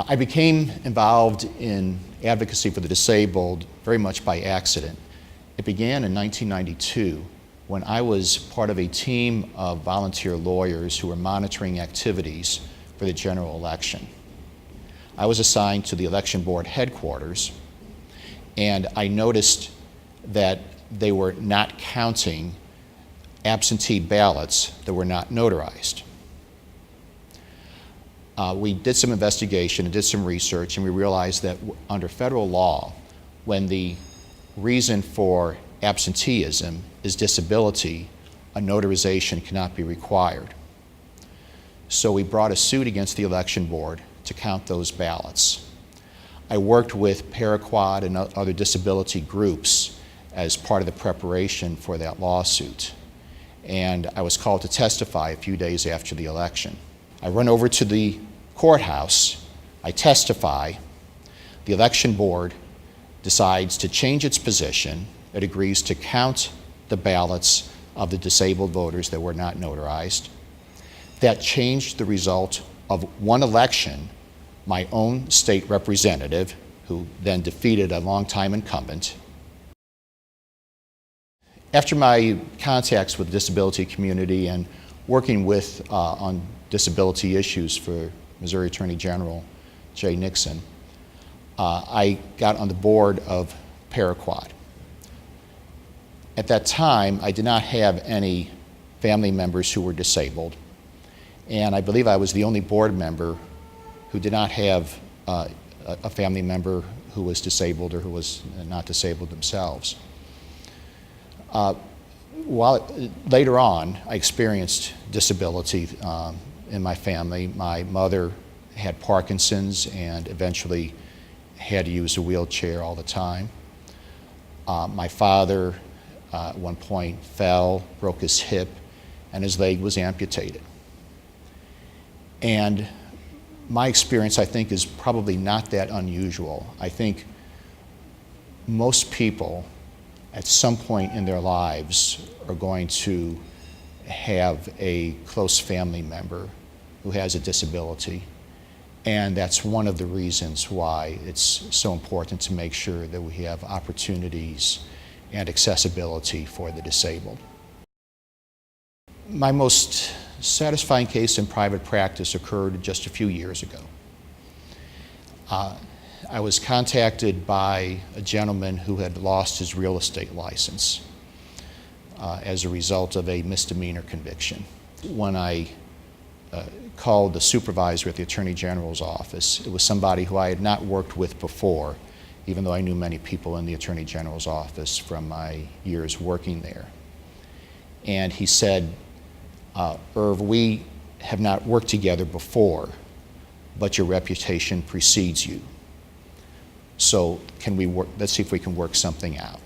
I became involved in advocacy for the disabled very much by accident. It began in 1992 when I was part of a team of volunteer lawyers who were monitoring activities for the general election. I was assigned to the election board headquarters, and I noticed that they were not counting absentee ballots that were not notarized. We did some investigation and did some research, and we realized that under federal law, when the reason for absenteeism is disability, a notarization cannot be required. So we brought a suit against the election board to count those ballots. I worked with Paraquad and other disability groups as part of the preparation for that lawsuit. And I was called to testify a few days after the election. I run over to the courthouse, I testify, the election board decides to change its position. It agrees to count the ballots of the disabled voters that were not notarized. That changed the result of one election, my own state representative, who then defeated a longtime incumbent. After my contacts with the disability community and working with on disability issues for Missouri Attorney General Jay Nixon, I got on the board of Paraquad. At that time, I did not have any family members who were disabled, and I believe I was the only board member who did not have a family member who was disabled or who was not disabled themselves. Later on, I experienced disability in my family. My mother had Parkinson's and eventually had to use a wheelchair all the time. My father at one point fell, broke his hip, and his leg was amputated. And my experience, I think, is probably not that unusual. I think most people at some point in their lives are going to have a close family member who has a disability. And that's one of the reasons why it's so important to make sure that we have opportunities and accessibility for the disabled. My most satisfying case in private practice occurred just a few years ago. I was contacted by a gentleman who had lost his real estate license as a result of a misdemeanor conviction. When I called the supervisor at the Attorney General's office, it was somebody who I had not worked with before, even though I knew many people in the Attorney General's office from my years working there. And he said, Irv, we have not worked together before, but your reputation precedes you. So let's see if we can work something out.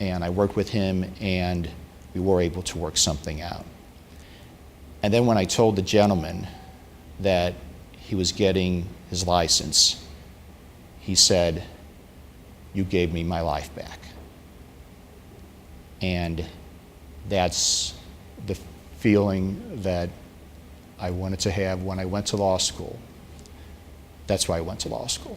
And I worked with him, and we were able to work something out. And then when I told the gentleman that he was getting his license, he said, "You gave me my life back." And that's the feeling that I wanted to have when I went to law school. That's why I went to law school.